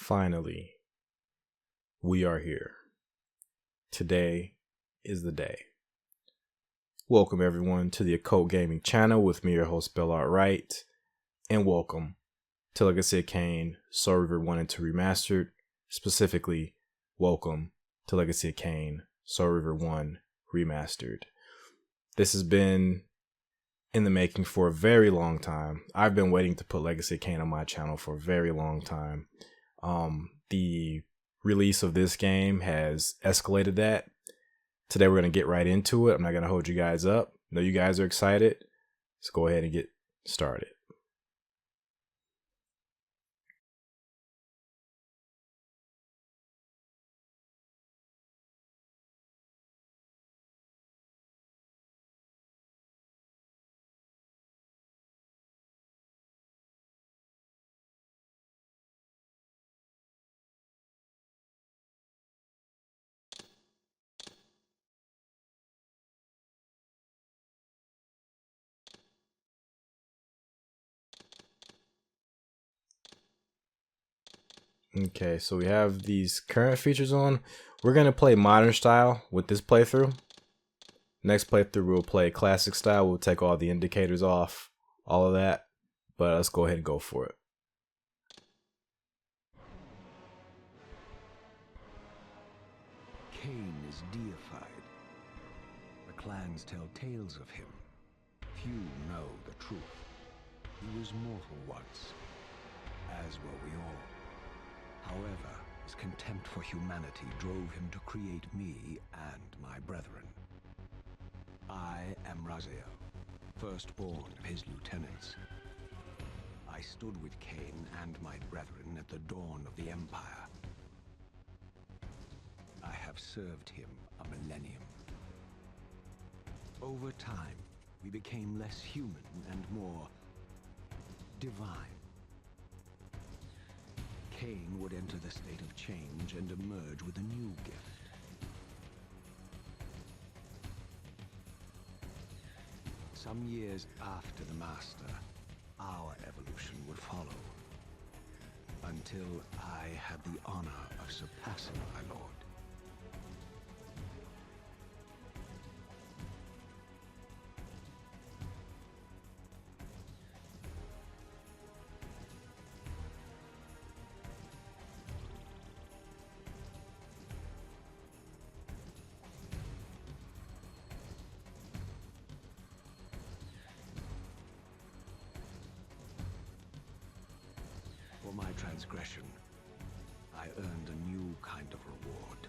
Finally, we are here. Today is the day. Welcome everyone to the Occult Gaming channel with me, your host, Bellart Wright, and welcome to Legacy of Kain, Soul Reaver 1 and 2 Remastered. Specifically, welcome to Legacy of Kain, Soul Reaver 1 Remastered. This has been in the making for a very long time. I've been waiting to put Legacy of Kain on my channel for a very long time. The release of this game has escalated that. Today we're going to get right into it. I'm not going to hold you guys up. I know you guys are excited. Let's go ahead and get started. Okay, so we have these current features on. We're going to play modern style with this playthrough. Next playthrough we'll play classic style. We'll take all the indicators off, all of that. But let's go ahead and go for it. Kain is deified. The clans tell tales of him. Few know the truth. He was mortal once, as were we all. However, his contempt for humanity drove him to create me and my brethren. I am Raziel, firstborn of his lieutenants. I stood with Kain and my brethren at the dawn of the Empire. I have served him a millennium. Over time, we became less human and more divine. Kain would enter the state of change and emerge with a new gift. Some years after the Master, our evolution would follow. Until I had the honor of surpassing my lord. For my transgression, I earned a new kind of reward.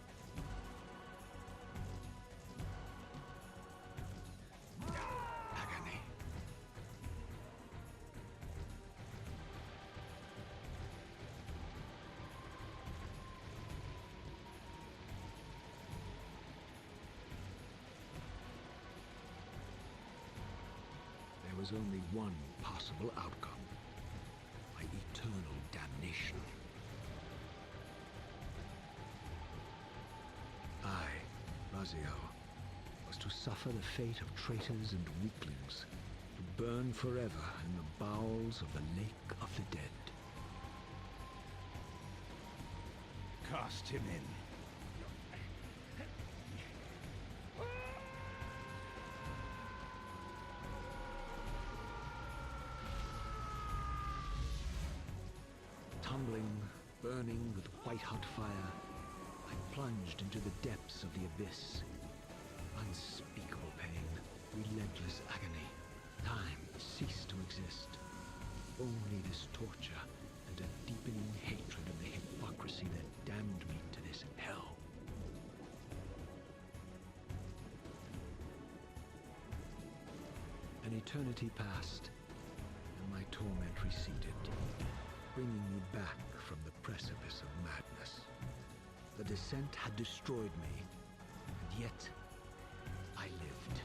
Agony. There was only one possible outcome. My eternal damnation. I, Raziel, was to suffer the fate of traitors and weaklings, to burn forever in the bowels of the lake of the dead. Cast him in. Tumbling, burning with white-hot fire, I plunged into the depths of the abyss. Unspeakable pain, relentless agony. Time ceased to exist. Only this torture and a deepening hatred of the hypocrisy that damned me to this hell. An eternity passed, and my torment receded, bringing me back from the precipice of madness. The descent had destroyed me, and yet I lived.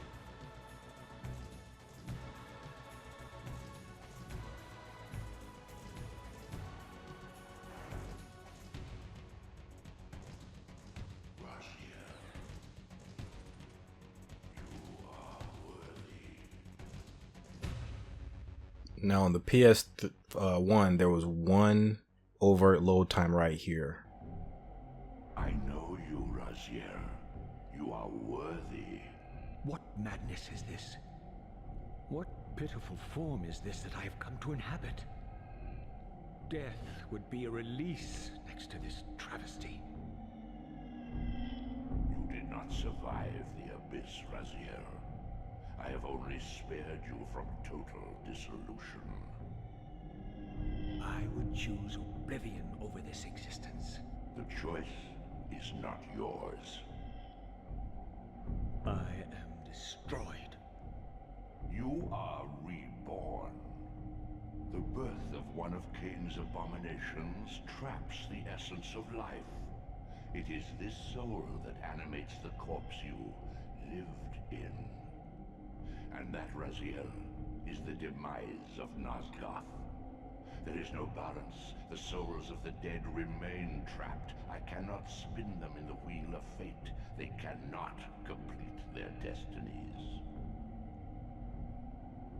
Raziel, you are worthy. Now on the PS1, there was one overt load time right here. I know you, Raziel. You are worthy. What madness is this? What pitiful form is this that I have come to inhabit? Death would be a release next to this travesty. You did not survive the abyss, Raziel. I have only spared you from total dissolution. I would choose oblivion over this existence. The choice is not yours. I am destroyed. You are reborn. The birth of one of Kain's abominations traps the essence of life. It is this soul that animates the corpse you lived in. And that, Raziel, is the demise of Nosgoth. There is no balance. The souls of the dead remain trapped. I cannot spin them in the wheel of fate. They cannot complete their destinies.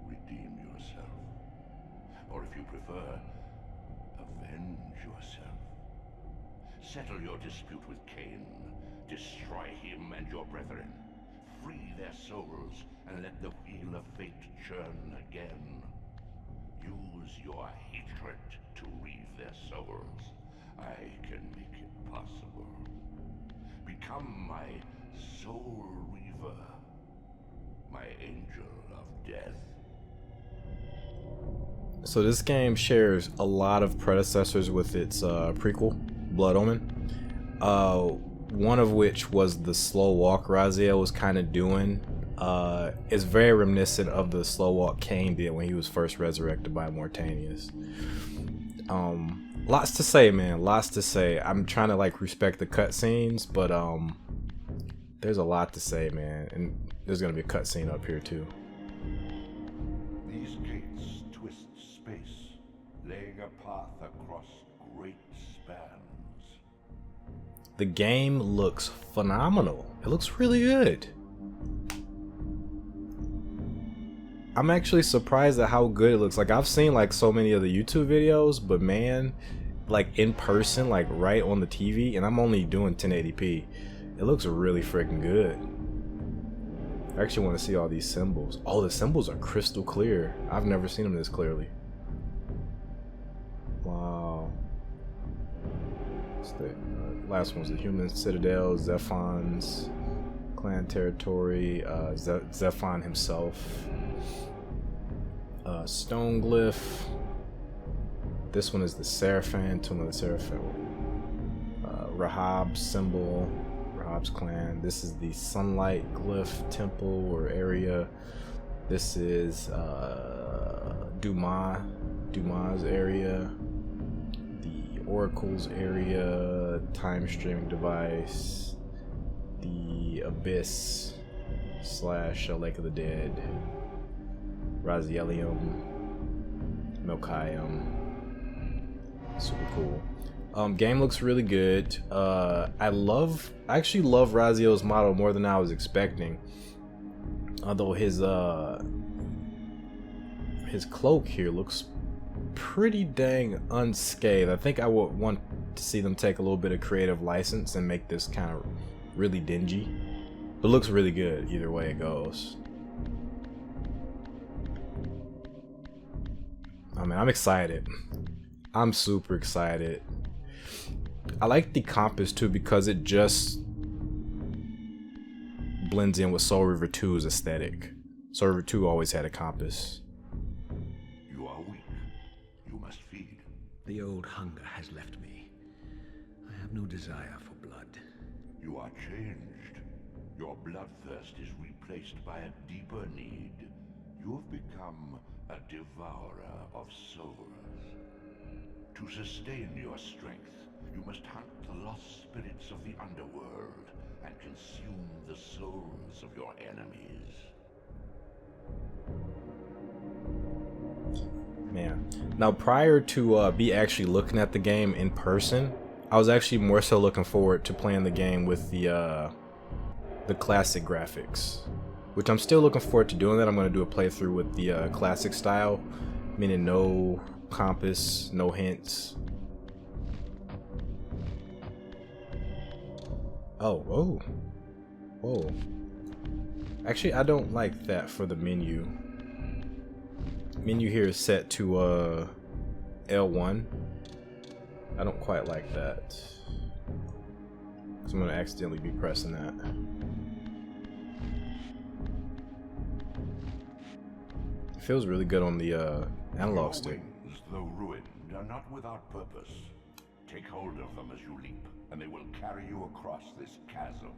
Redeem yourself. Or if you prefer, avenge yourself. Settle your dispute with Kain. Destroy him and your brethren. Free their souls and let the wheel of fate churn again. Use your hatred to reave their souls. I can make it possible. Become my Soul Reaver, my angel of death. So this game shares a lot of predecessors with its prequel, Blood Omen. One of which was the slow walk Raziel was kind of doing. It's very reminiscent of the slow walk Kain did when he was first resurrected by Mortanius. Lots to say, man. Lots to say. I'm trying to like respect the cutscenes, but there's a lot to say, man. And there's gonna be a cutscene up here too. These gates twist space, laying a path across great spans. The game looks phenomenal. It looks really good. I'm actually surprised at how good it looks. Like, I've seen like so many of the YouTube videos, but man, like in person, like right on the TV, and I'm only doing 1080p. It looks really freaking good. I actually want to see all these symbols. Oh, the symbols are crystal clear. I've never seen them this clearly. Wow. What's the last one's the Human Citadel, Zephon's clan territory, Zephon himself. Stone Glyph. This one is the Seraphim, Tomb of the Seraphim. Rahab's symbol, Rahab's clan. This is the Sunlight Glyph temple or area. This is Dumas area. The Oracle's area, time streaming device. The Abyss / Lake of the Dead. Razielium, Melchiah. Super cool. Game looks really good. I actually love Raziel's model more than I was expecting. Although his cloak here looks pretty dang unscathed. I think I would want to see them take a little bit of creative license and make this kind of really dingy. But it looks really good either way it goes. I mean, I'm excited. I'm super excited. I like the compass too because it just blends in with Soul Reaver 2's aesthetic. Soul Reaver 2 always had a compass. You are weak. You must feed. The old hunger has left me. I have no desire for blood. You are changed. Your bloodthirst is replaced by a deeper need. You have become a devourer of souls. To sustain your strength, you must hunt the lost spirits of the Underworld and consume the souls of your enemies. Man. Now, prior to me actually looking at the game in person, I was actually more so looking forward to playing the game with the classic graphics. Which I'm still looking forward to doing that. I'm going to do a playthrough with the classic style, meaning no compass, no hints, Oh, whoa. Whoa. Actually, I don't like that for the menu. Menu here is set to L1. I don't quite like that. Because I'm going to accidentally be pressing that. It feels really good on the analog stick. Wings, though ruined, are not without purpose. Take hold of them as you leap, and they will carry you across this chasm.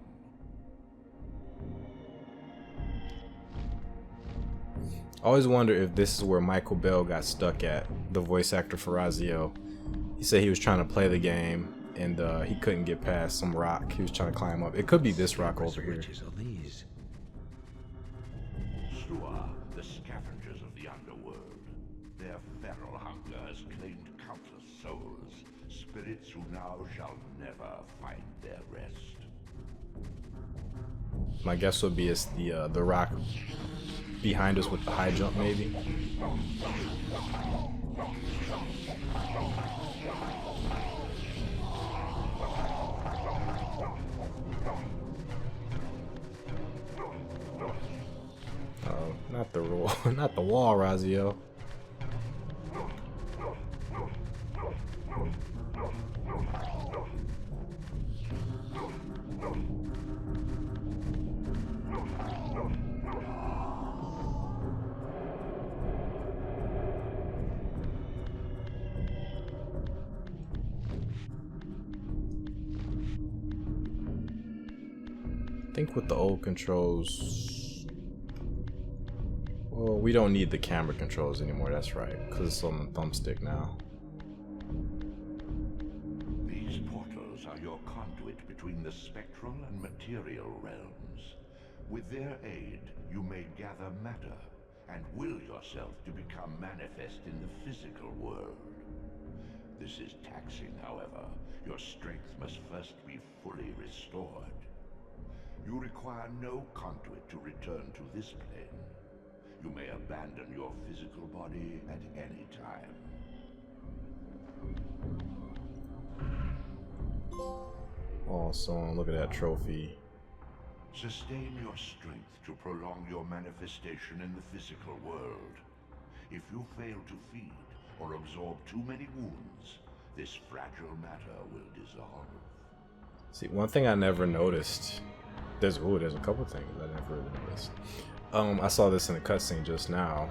I always wonder if this is where Michael Bell got stuck at, the voice actor for Raziel. He said he was trying to play the game and he couldn't get past some rock. He was trying to climb up. It could be this rock over here. Stua, the scavengers of the Underworld. Their feral hunger has claimed countless souls, spirits who now shall never find their rest. My guess would be it's the rock behind us with the high jump, maybe. Oh, not the wall, not the wall, Raziel. I think with the old controls, well, we don't need the camera controls anymore, that's right, because it's on the thumbstick now. These portals are your conduit between the spectral and material realms. With their aid, you may gather matter and will yourself to become manifest in the physical world. This is taxing, however. Your strength must first be fully restored. You require no conduit to return to this plane. You may abandon your physical body at any time. Awesome, look at that trophy. Sustain your strength to prolong your manifestation in the physical world. If you fail to feed or absorb too many wounds, this fragile matter will dissolve. See, one thing I never noticed. There's a couple things I never noticed. I saw this in the cutscene just now.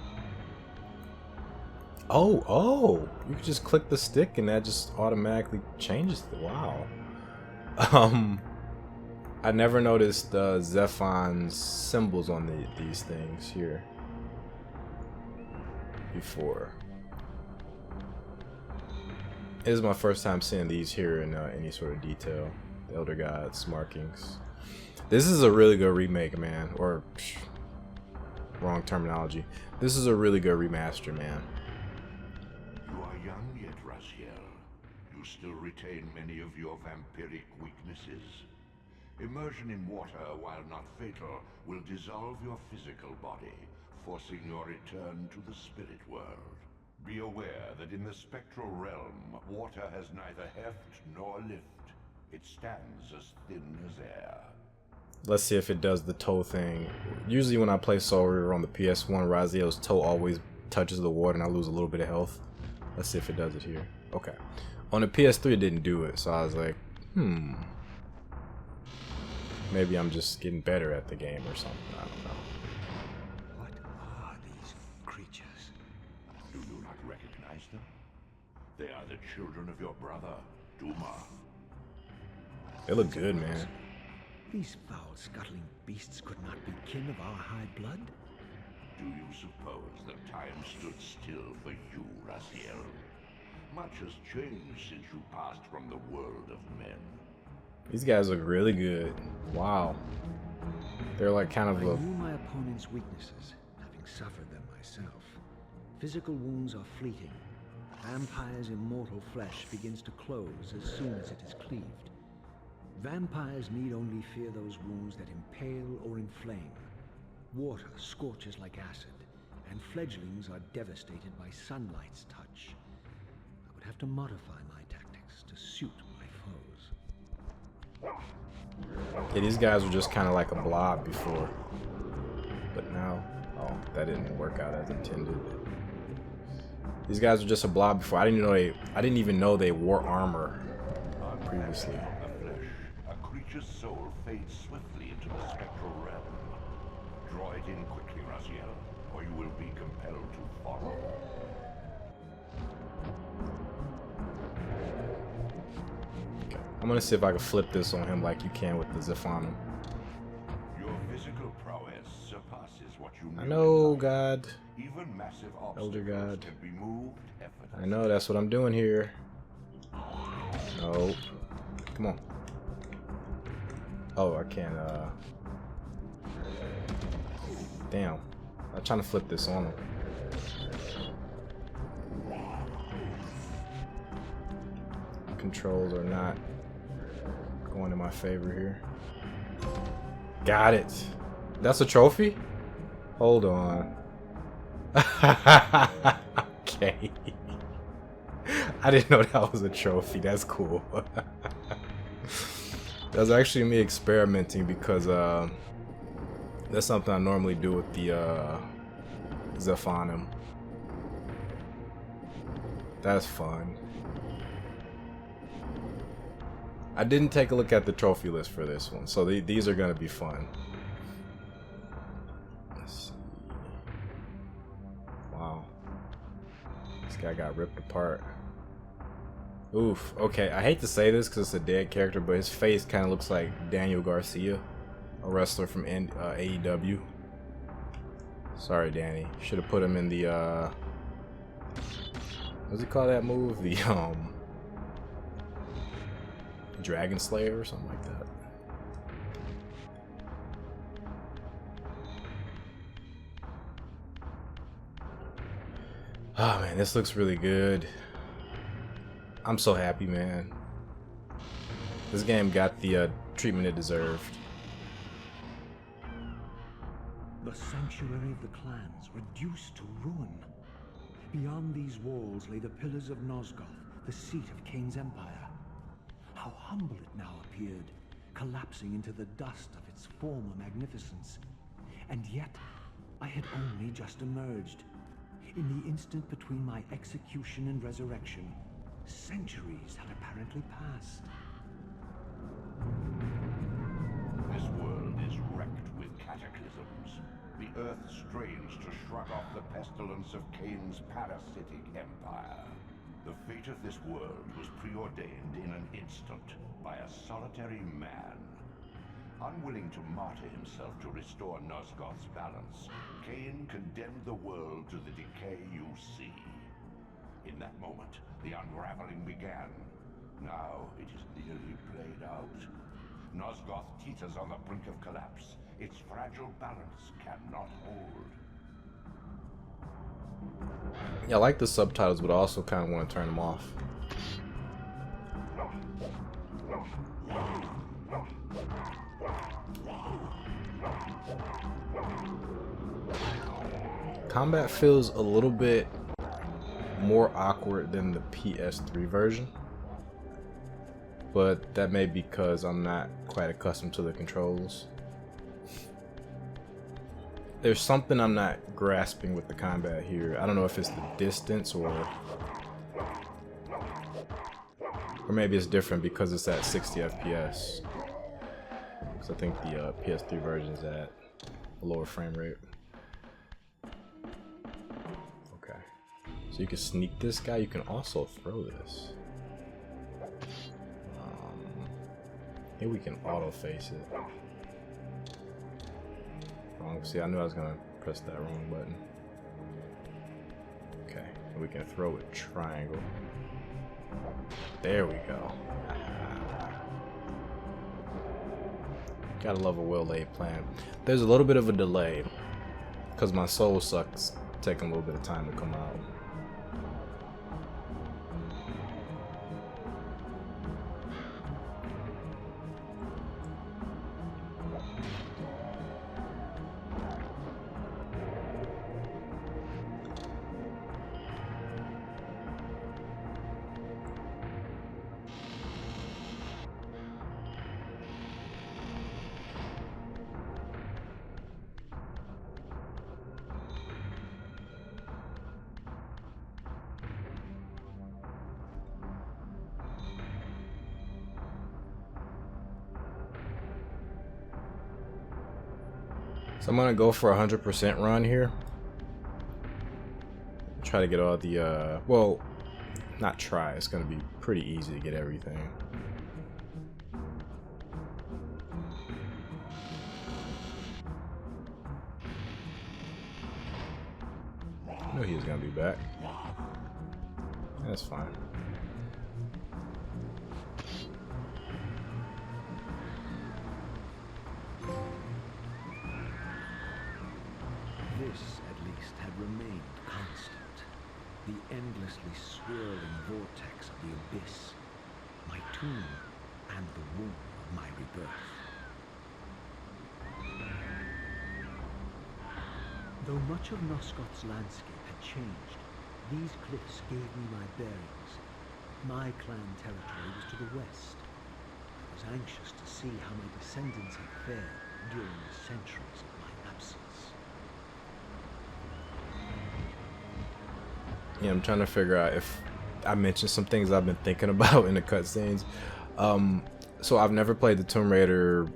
Oh, you can just click the stick and that just automatically changes the wow. I never noticed Zephon's symbols on these things here before. It is my first time seeing these here in any sort of detail. The Elder Gods markings. This is a really good remake, man. Or wrong terminology. This is a really good remaster, man. You are young yet, Raziel. You still retain many of your vampiric weaknesses. Immersion in water, while not fatal, will dissolve your physical body, forcing your return to the spirit world. Be aware that in the spectral realm, water has neither heft nor lift. It stands as thin as air. Let's see if it does the toe thing. Usually when I play Soul Reaver on the PS1, Raziel's toe always touches the water and I lose a little bit of health. Let's see if it does it here. Okay. On the PS3 it didn't do it, so I was like, maybe I'm just getting better at the game or something. I don't know. What are these creatures? Do you not recognize them? They are the children of your brother, Duma. They look good, man. These foul, scuttling beasts could not be kin of our high blood? Do you suppose that time stood still for you, Raziel? Much has changed since you passed from the world of men. These guys look really good. Wow. They're like kind of I knew my opponent's weaknesses, having suffered them myself. Physical wounds are fleeting. Vampire's immortal flesh begins to close as soon as it is cleaved. Vampires need only fear those wounds that impale or inflame. Water scorches like acid, and fledglings are devastated by sunlight's touch. I would have to modify my tactics to suit my foes. Yeah, these guys were just kind of like a blob before. But now, oh, that didn't work out as intended. These guys were just a blob before. I didn't even know they wore armor previously. The flesh, a creature's soul fades swiftly into the spectral realm. Draw it in quickly, Raziel, or you will be compelled to follow. Okay. I'm gonna see if I can flip this on him like you can with the Zephanum. Your physical prowess surpasses what you knew. I know, in life. God. Even massive Elder obstacles God. can be moved effortlessly. I know, that's what I'm doing here. No. Come on. Oh, I can't, damn. I'm trying to flip this on him. Controls are not going in my favor here. Got it. That's a trophy? Hold on. Okay. I didn't know that was a trophy. That's cool. That was actually me experimenting because that's something I normally do with the Zephanum. That's fun. I didn't take a look at the trophy list for this one, so these are gonna be fun. Let's see. Wow. This guy got ripped apart. Oof. Okay, I hate to say this because it's a dead character, but his face kind of looks like Daniel Garcia, a wrestler from AEW. Sorry, Danny. Should have put him in the what's he call that move? The Dragon Slayer or something like that. Oh man, this looks really good. I'm so happy, man. This game got the treatment it deserved. The sanctuary of the clans reduced to ruin. Beyond these walls lay the pillars of Nosgoth, the seat of Kain's empire. How humble it now appeared, collapsing into the dust of its former magnificence. And yet, I had only just emerged. In the instant between my execution and resurrection, centuries had apparently passed. This world is wrecked with cataclysms. The earth strains to shrug off the pestilence of Kain's parasitic empire. The fate of this world was preordained in an instant by a solitary man. Unwilling to martyr himself to restore Nosgoth's balance, Kain condemned the world to the decay you see. In that moment, the unraveling began. Now it is nearly played out. Nosgoth teeters on the brink of collapse. Its fragile balance cannot hold. Yeah, I like the subtitles, but I also kind of want to turn them off. Combat feels a little bit more awkward than the PS3 version, but that may be because I'm not quite accustomed to the controls. There's something I'm not grasping with the combat here. I don't know if it's the distance or maybe it's different because it's at 60 FPS. Because I think the PS3 version is at a lower frame rate. Okay. So you can sneak this guy. You can also throw this. I think we can auto face it. Wrong. See, I knew I was gonna press that wrong button. Okay, and we can throw it triangle. There we go. Gotta love a well-laid plan. There's a little bit of a delay because my soul sucks. Taking a little bit of time to come out. So I'm gonna go for 100% run here. Try to get all the well, not try. It's gonna be pretty easy to get everything. I knew he was gonna be back. That's fine. This, at least, had remained constant. The endlessly swirling vortex of the abyss, my tomb, and the womb of my rebirth. Though much of Nosgoth's landscape had changed, these cliffs gave me my bearings. My clan territory was to the west. I was anxious to see how my descendants had fared during the centuries of my absence. Yeah, I'm trying to figure out if I mentioned some things I've been thinking about in the cutscenes. So I've never played the Tomb Raider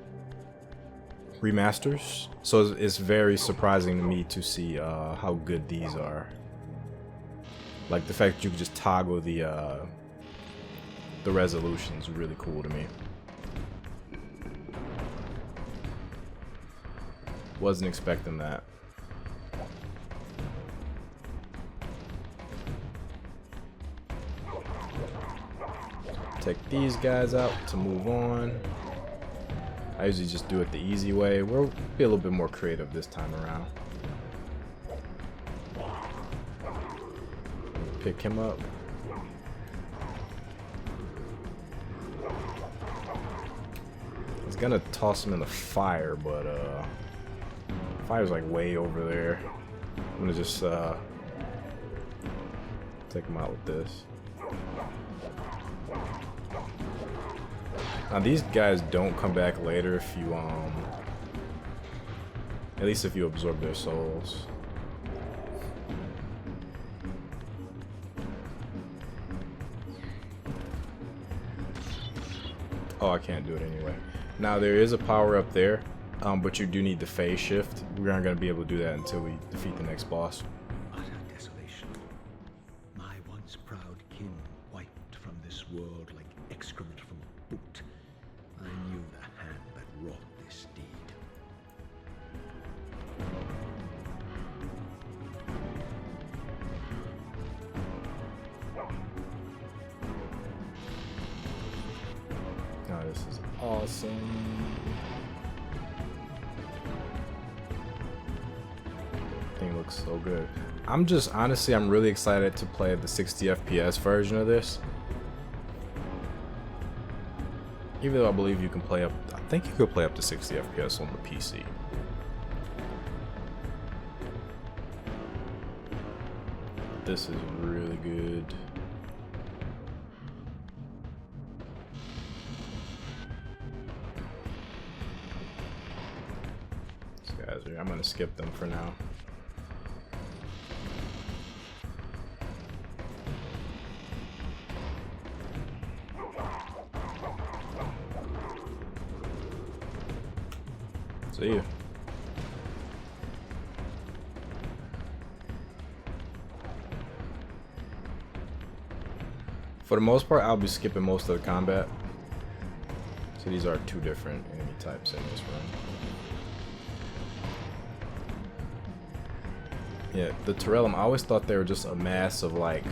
remasters, so it's very surprising to me to see how good these are. Like the fact that you can just toggle the resolution is really cool to me. Wasn't expecting that. Take these guys out to move on. I usually just do it the easy way. We'll be a little bit more creative this time around. Pick him up. I was gonna toss him in the fire, but fire's like way over there. I'm gonna just take him out with this. Now these guys don't come back later if you at least if you absorb their souls. Oh, I can't do it anyway. Now there is a power up there, but you do need the phase shift. We aren't going to be able to do that until we defeat the next boss. Utter desolation. My once proud kin wiped from this world like excrement from a boot. I knew the hand that wrought this deed. Oh, this is awesome. Thing looks so good. I'm really excited to play the 60 FPS version of this. Even though I believe you can play up, I think you could play up to 60 FPS on the PC. This is really good. These guys are, I'm gonna skip them for now. See you. For the most part, I'll be skipping most of the combat. So these are two different enemy types in this run. Yeah, the Terrellum, I always thought they were just a mass of like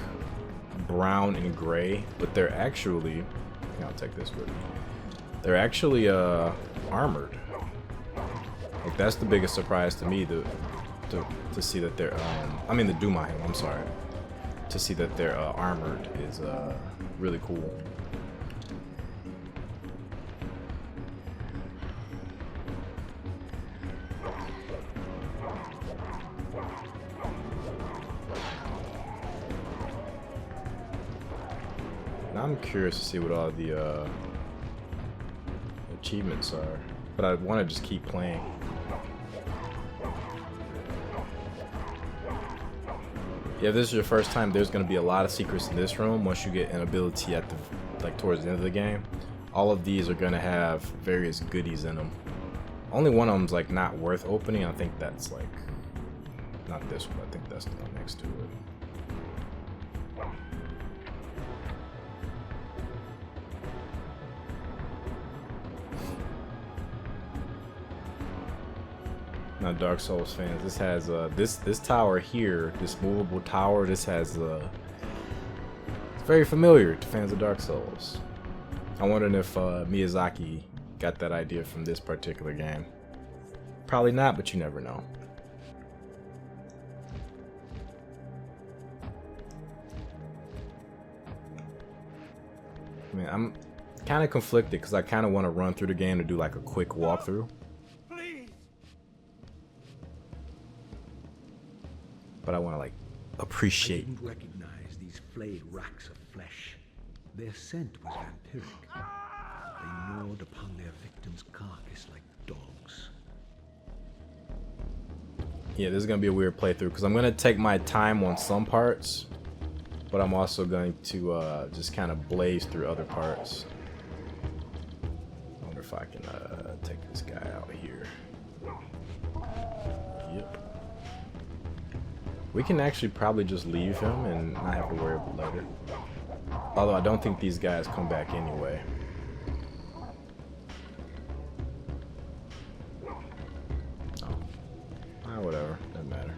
brown and gray, but they're actually, I'll take this with me. They're actually armored. Like that's the biggest surprise to me, to see that they're I mean the Dumahim, I'm sorry. To see that they're armored is really cool. Now I'm curious to see what all the achievements are, but I want to just keep playing. Yeah, if this is your first time, there's going to be a lot of secrets in this room once you get an ability at the towards the end of the game. All of these are going to have various goodies in them. Only one of them's like not worth opening. I think that's like not this one. I think that's the one next to it. Now, Dark Souls fans, this has this tower here, this movable tower. This has it's very familiar to fans of Dark Souls. I'm wondering if Miyazaki got that idea from this particular game. Probably not, but you never know. I mean, I'm kind of conflicted because I kind of want to run through the game to do like a quick walkthrough. But I want to like appreciate. I didn't recognize these flayed racks of flesh. Their scent was vampiric. They gnawed upon their victim's carcass like dogs. Yeah, this is gonna be a weird playthrough because I'm gonna take my time on some parts, but I'm also going to just kind of blaze through other parts. I wonder if I can take this guy out here. Yep. We can actually probably just leave him and not have to worry about it later. Although I don't think these guys come back anyway. Oh. Whatever. Doesn't matter.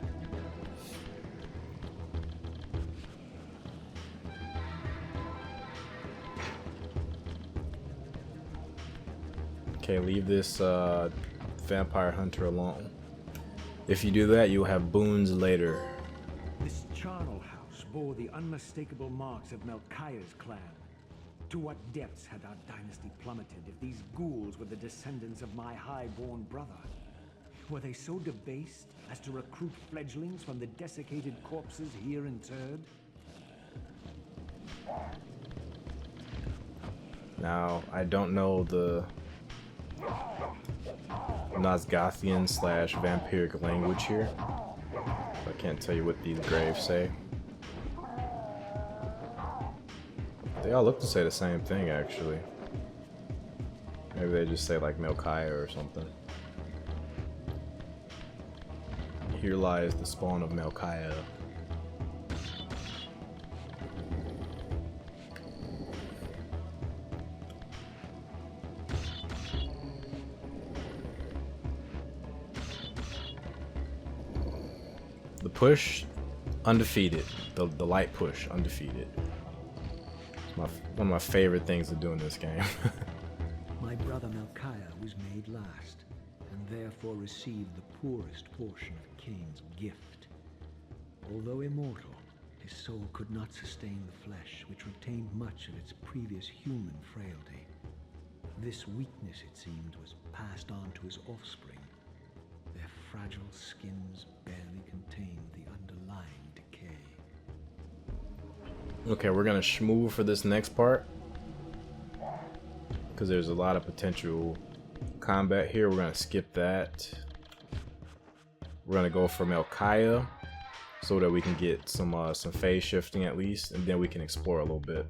Okay, leave this vampire hunter alone. If you do that, you'll have boons later. This charnel house bore the unmistakable marks of Melchiah's clan. To what depths had our dynasty plummeted if these ghouls were the descendants of my high-born brother? Were they so debased as to recruit fledglings from the desiccated corpses here interred? Now, I don't know the Nosgothian / vampiric language here. I can't tell you what these graves say. They all look to say the same thing, actually. Maybe they just say like Melchiah or something. Here lies the spawn of Melchiah. The push, undefeated. The light push, undefeated. It's one of my favorite things to do in this game. My brother Melchiah was made last, and therefore received the poorest portion of Kain's gift. Although immortal, his soul could not sustain the flesh, which retained much of its previous human frailty. This weakness, it seemed, was passed on to his offspring. Their fragile skins barely contained the underlying decay. Okay, we're gonna schmoo for this next part because there's a lot of potential combat here. We're gonna skip that. We're gonna go for Melchiah so that we can get some phase shifting at least, and then we can explore a little bit.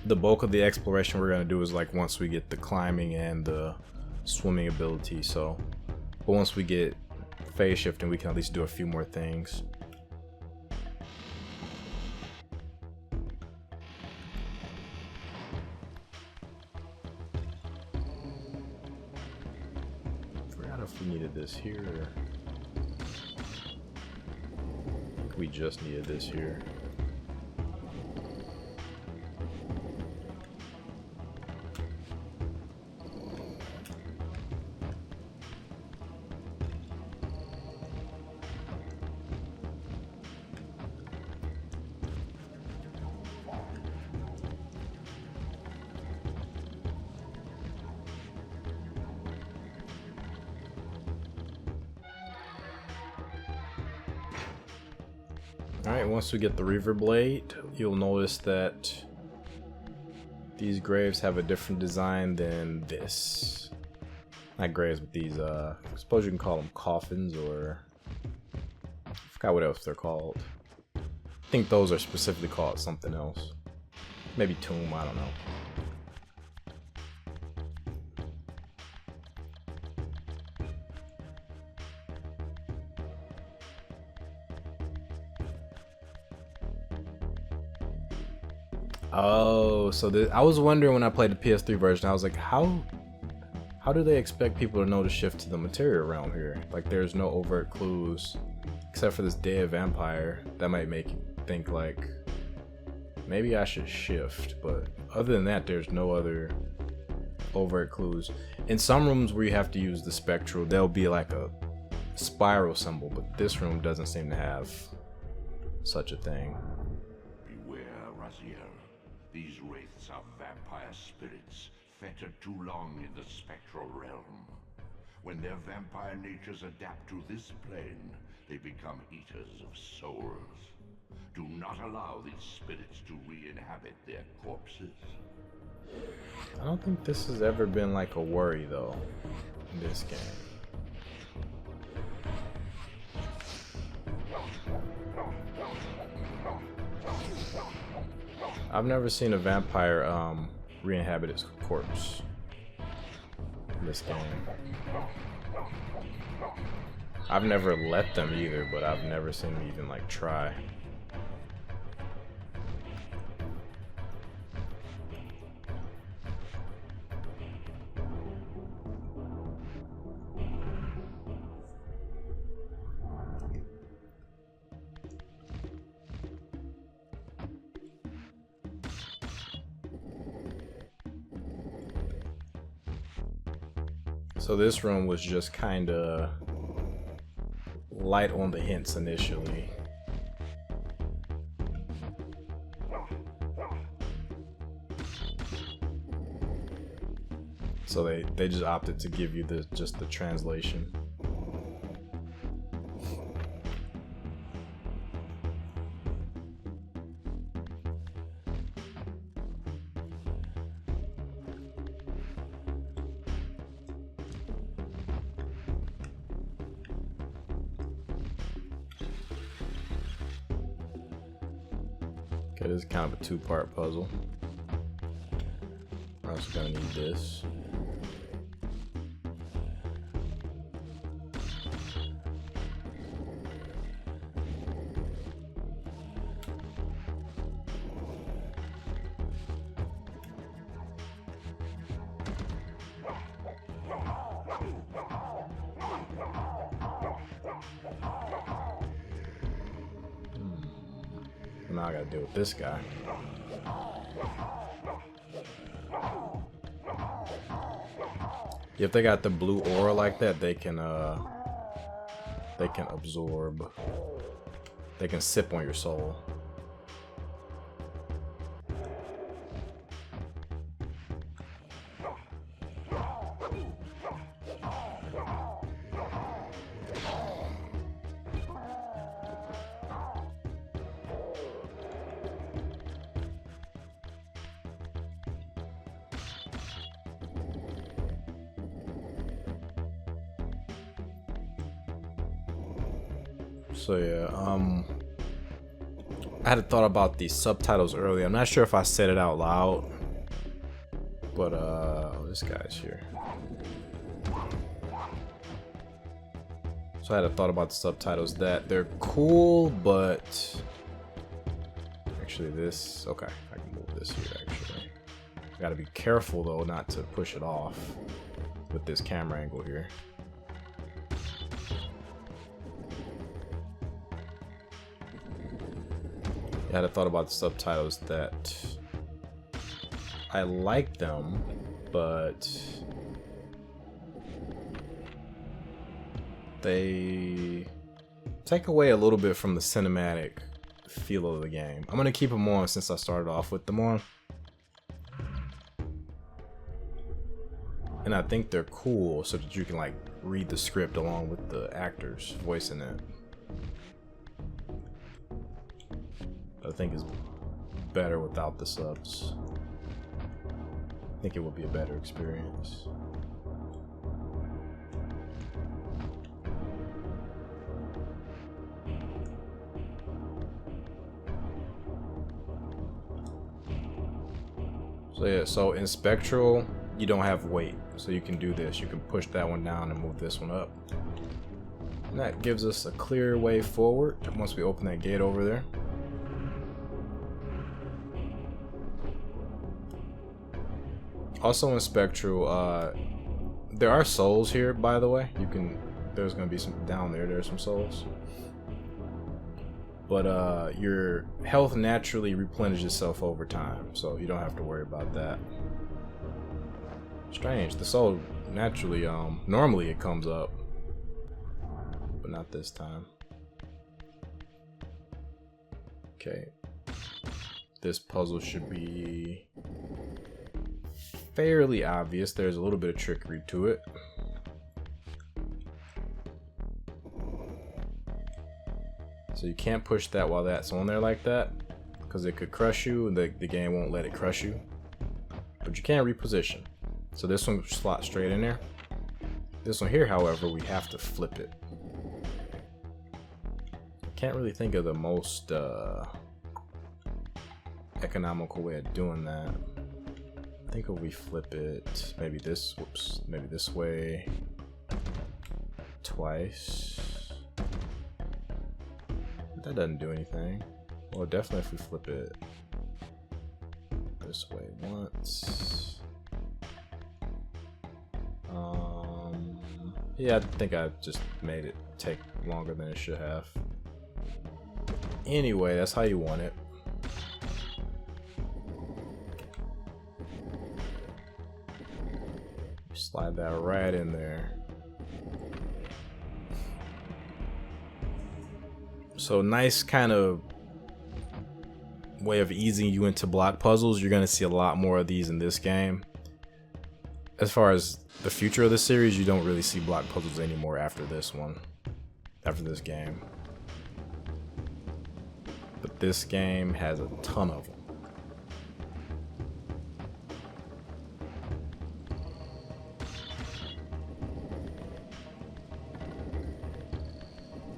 The bulk of the exploration we're gonna do is like once we get the climbing and the swimming ability. So, but once we get phase shifting, we can at least do a few more things. Forgot if we needed this here. I think we just needed this here. Alright, once we get the Reaver Blade, you'll notice that these graves have a different design than this. Not graves, but these, I suppose you can call them coffins, or I forgot what else they're called. I think those are specifically called something else. Maybe tomb, I don't know. Oh, so I was wondering when I played the PS3 version, I was like, how do they expect people to know to shift to the materia realm here? Like, there's no overt clues, except for this dead vampire. That might make you think, like, maybe I should shift, but other than that, there's no other overt clues. In some rooms where you have to use the spectral, there'll be like a spiral symbol, but this room doesn't seem to have such a thing. Beware, Raziel. These wraiths are vampire spirits, fettered too long in the spectral realm. When their vampire natures adapt to this plane, they become eaters of souls. Do not allow these spirits to re-inhabit their corpses. I don't think this has ever been like a worry though in this game. I've never seen a vampire re-inhabit his corpse in this game. I've never let them either, but I've never seen them even like try. So this room was just kind of light on the hints initially. So they just opted to give you just the translation. Okay, this is kind of a two-part puzzle. We're also gonna need this. Now I gotta deal with this guy. If they got the blue aura like that, they can absorb. They can sip on your soul. So yeah, I had a thought about the subtitles earlier. I'm not sure if I said it out loud, but oh, this guy's here. So I had a thought about the subtitles that they're cool, but actually this, okay, I can move this here actually. I gotta be careful though not to push it off with this camera angle here. I had a thought about the subtitles that I like them, but they take away a little bit from the cinematic feel of the game. I'm gonna keep them on since I started off with them on. And I think they're cool so that you can like read the script along with the actors voicing it. I think is better without the subs. I think it would be a better experience. So yeah, so in Spectral, you don't have weight. So you can do this. You can push that one down and move this one up. And that gives us a clear way forward once we open that gate over there. Also in Spectral, there are souls here, by the way. There's gonna be some down there. There's some souls, but your health naturally replenishes itself over time, so you don't have to worry about that. Strange, the soul naturally, normally it comes up, but not this time. Okay, this puzzle should be fairly obvious. There's a little bit of trickery to it. So you can't push that while that's on there like that, because it could crush you, and the game won't let it crush you. But you can reposition. So this one slots straight in there. This one here, however, we have to flip it. I can't really think of the most economical way of doing that. I think if we flip it, maybe this, whoops, maybe this way twice. That doesn't do anything. Well, definitely if we flip it this way once. Yeah, I think I just made it take longer than it should have. Anyway, that's how you want it. Slide that right in there. So nice kind of way of easing you into block puzzles. You're gonna see a lot more of these in this game. As far as the future of the series, you don't really see block puzzles anymore after this one, after this game. But this game has a ton of them.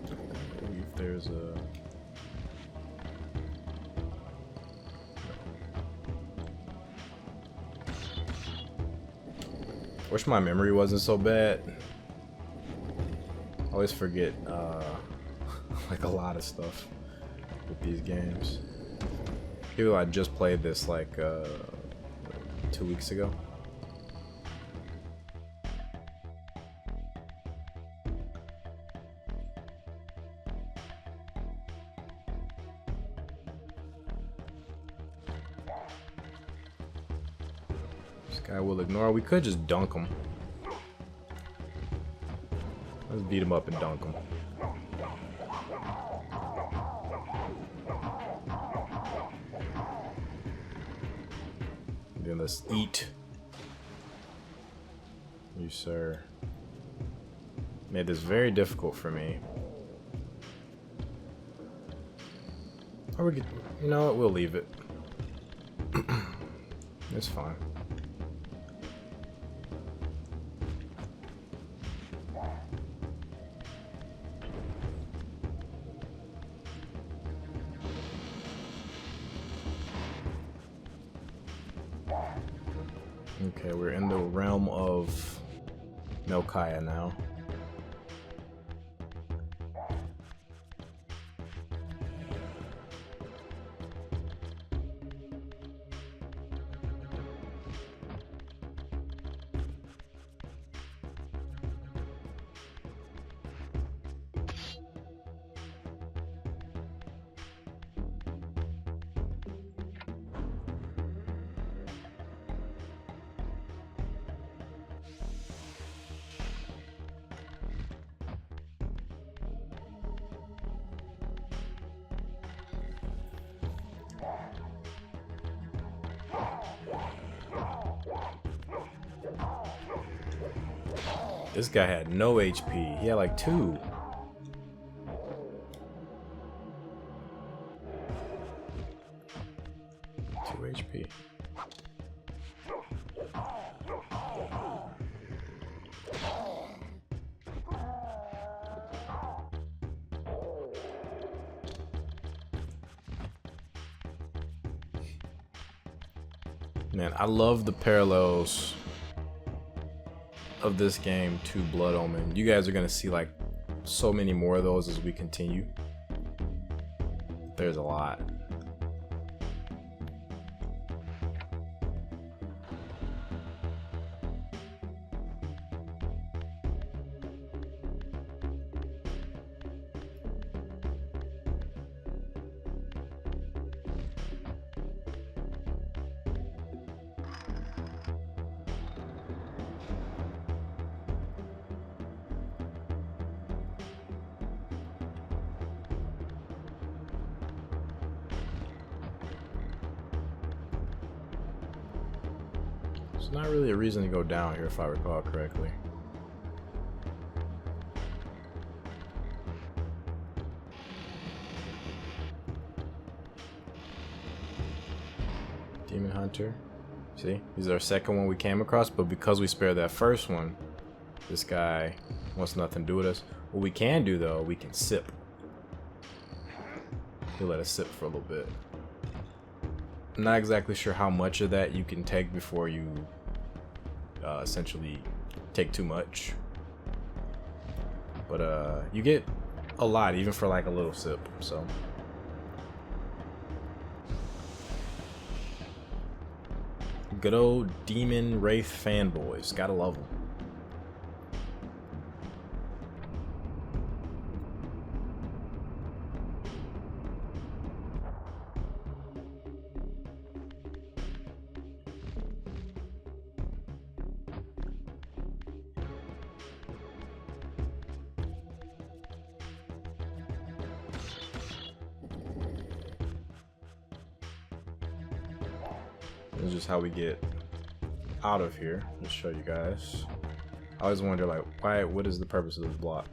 I believe there's a... Wish my memory wasn't so bad. I always forget like a lot of stuff with these games. Even though I just played this like 2 weeks ago. Guy will ignore. We could just dunk him. Let's beat him up and dunk him. And then let's eat. You, sir. Made this very difficult for me. Or we could, you know what, we'll leave it. It's fine. Okay, we're in the realm of Melchiah now. This guy had no HP. He had like 2. HP. Man, I love the parallels of this game to Blood Omen. You guys are gonna see like so many more of those as we continue. There's a lot. There's not really a reason to go down here if I recall correctly. Demon Hunter. See, this is our second one we came across, but because we spared that first one, this guy wants nothing to do with us. What we can do though, we can sip. He'll let us sip for a little bit. I'm not exactly sure how much of that you can take before you essentially take too much, but you get a lot even for like a little sip. So good old demon wraith fanboys, gotta love them. This is just how we get out of here. Let's show you guys. I always wonder, like, what is the purpose of this block?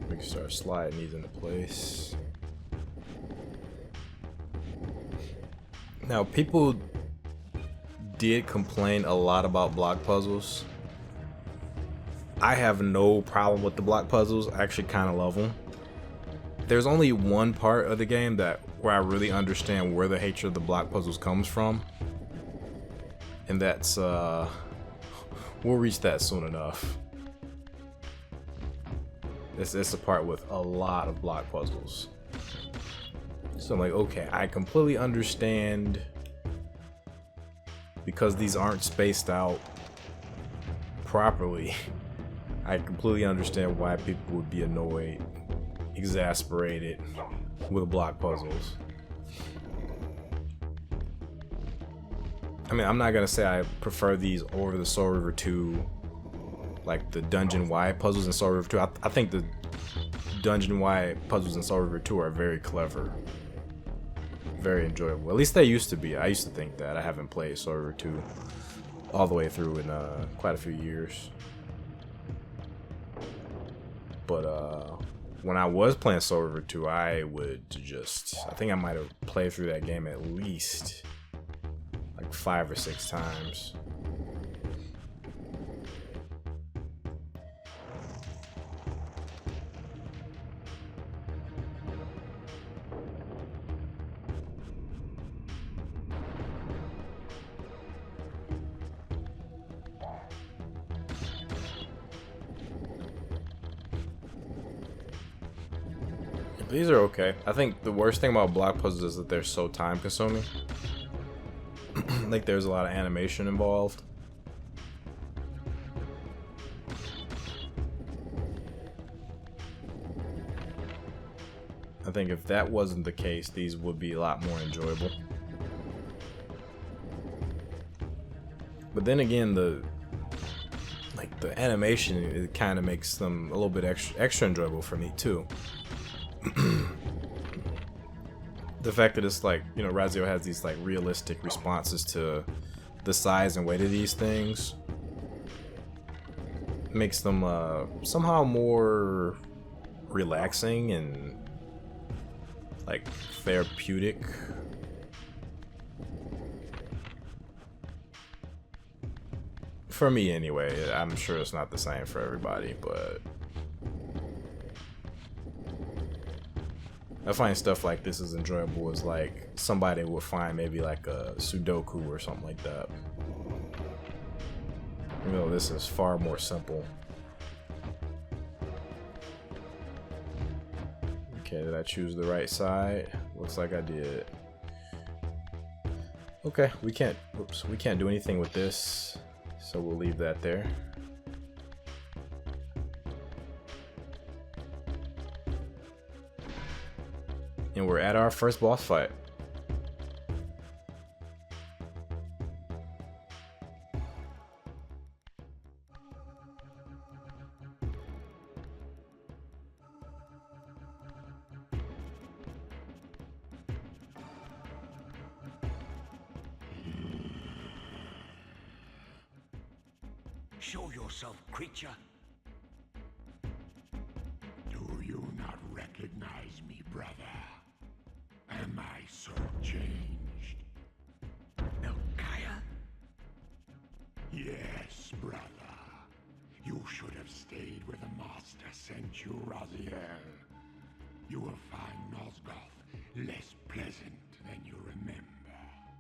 We can start sliding these into place. Now, people did complain a lot about block puzzles. I have no problem with the block puzzles. I actually kind of love them. There's only one part of the game where I really understand where the hatred of the block puzzles comes from, and that's we'll reach that soon enough. It's a part with a lot of block puzzles. So I'm like, okay, I completely understand, because these aren't spaced out properly. I completely understand why people would be annoyed, exasperated with block puzzles. I mean, I'm not gonna say I prefer these over the Soul Reaver 2, like the dungeon-wide puzzles in Soul Reaver 2. I think the dungeon-wide puzzles in Soul Reaver 2 are very clever, very enjoyable. At least they used to be. I used to think that. I haven't played Soul Reaver 2 all the way through in quite a few years. But when I was playing Soul Reaver 2, I think I might have played through that game at least like 5 or 6 times. These are okay. I think the worst thing about block puzzles is that they're so time consuming. Like there's a lot of animation involved. I think if that wasn't the case, these would be a lot more enjoyable. But then again, the animation, it kind of makes them a little bit extra enjoyable for me too. The fact that it's like, you know, Raziel has these like realistic responses to the size and weight of these things makes them somehow more relaxing and like therapeutic. For me anyway. I'm sure it's not the same for everybody, but I find stuff like this as enjoyable as like somebody would find maybe like a Sudoku or something like that. You know, this is far more simple. Okay, did I choose the right side? Looks like I did. Okay, we can't do anything with this, so we'll leave that there. And we're at our first boss fight. Show yourself, creature. Do you not recognize me, brother? Am I so changed? Melchiah? Yes, brother. You should have stayed where the master sent you, Raziel. You will find Nosgoth less pleasant than you remember.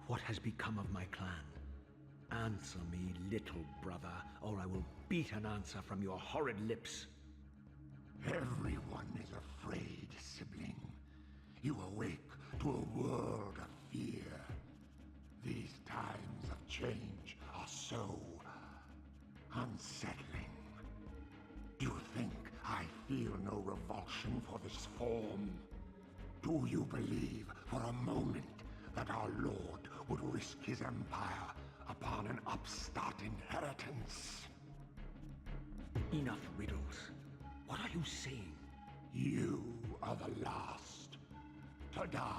What has become of my clan? Answer me, little brother, or I will beat an answer from your horrid lips. Everyone is afraid, sibling. You awake to a world of fear. These times of change are so unsettling. Do you think I feel no revulsion for this form? Do you believe for a moment that our Lord would risk his empire upon an upstart inheritance? Enough riddles. What are you saying? You are the last to die.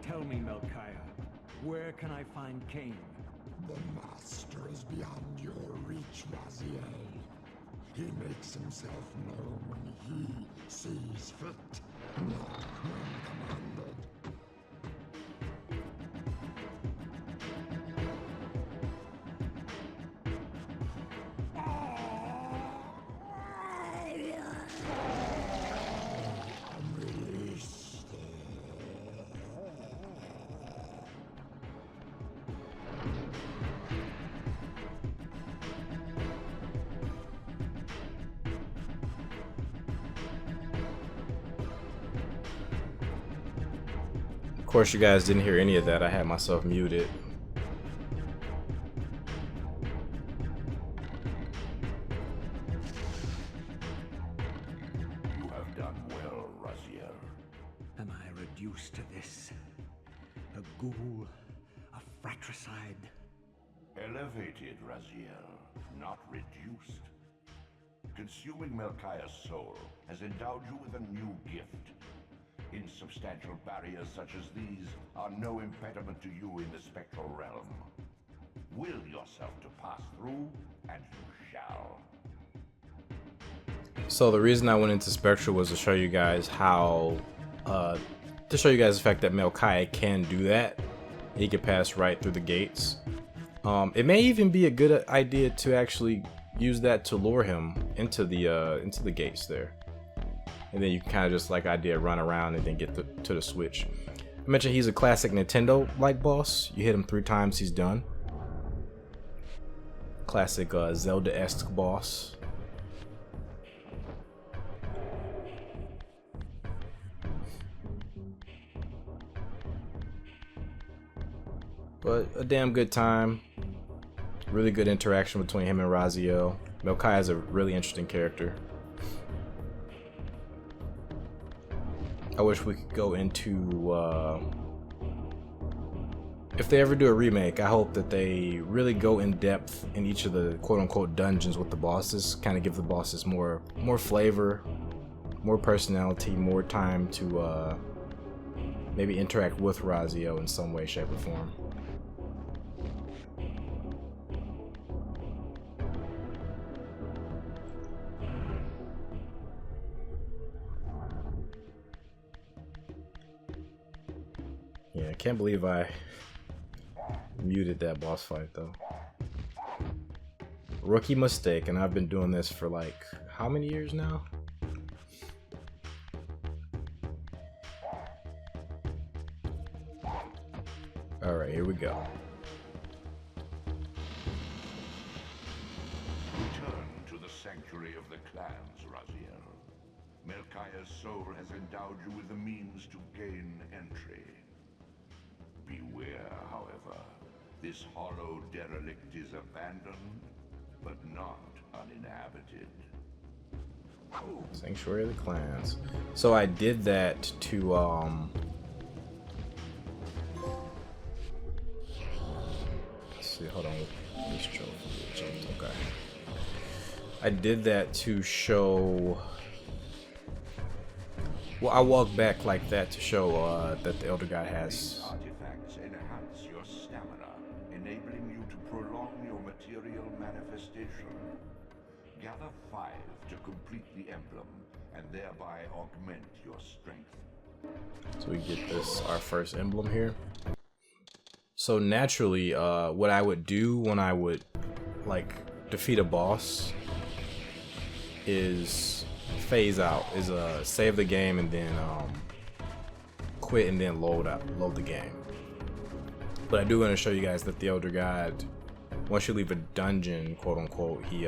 Tell me, Melchiah, where can I find Kain? The master is beyond your reach, Raziel. He makes himself known when he sees fit, not when commanded. course, you guys didn't hear any of that. I had myself muted. You have done well, Raziel. Am I reduced to this? A ghoul? A fratricide? Elevated, Raziel, not reduced. Consuming Melchiah's soul has endowed you with a new gift. Insubstantial barriers such as these are no impediment to you in the spectral realm. Will yourself to pass through, and you shall. So the reason I went into Spectral was to show you guys how, to show you guys the fact that Melchiah can do that. He can pass right through the gates. It may even be a good idea to actually use that to lure him into the gates there. And then you can kind of just, like I did, run around and then get to the switch. I mentioned he's a classic Nintendo-like boss. You hit him 3 times, he's done. Classic Zelda-esque boss. But a damn good time. Really good interaction between him and Raziel. Melchiah is a really interesting character. I wish we could go into, if they ever do a remake, I hope that they really go in depth in each of the quote-unquote dungeons with the bosses, kind of give the bosses more flavor, more personality, more time to maybe interact with Raziel in some way, shape, or form. Yeah, I can't believe I muted that boss fight though. Rookie mistake, and I've been doing this for like how many years now? Alright, here we go. Return to the sanctuary of the clans, Raziel. Melchiah's soul has endowed you with the means to gain entry. Beware, however, this hollow derelict is abandoned, but not uninhabited. Sanctuary of the Clans. So I did that to let's see, hold on. This trophy. Okay. I did that to show. Well, I walked back like that to show that the Elder God has. Artifacts enhance your stamina, enabling you to prolong your material manifestation. Gather 5 to complete the emblem, and thereby augment your strength. So we get this, our first emblem here. So naturally, what I would do when I would like defeat a boss is phase out, is save the game and then quit and then load the game. But I do want to show you guys that the Elder God, once you leave a dungeon, quote unquote, he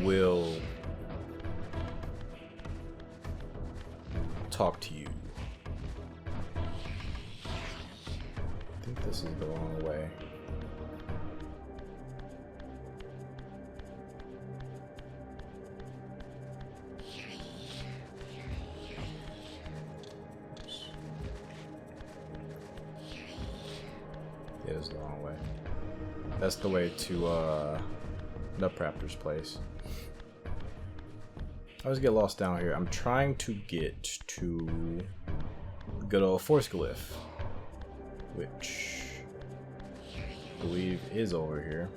will talk to you. I think this is the wrong way. Yeah, it's the wrong way. That's the way to Nupraptor's place. I always get lost down here. I'm trying to get to good old Force Glyph, which I believe is over here.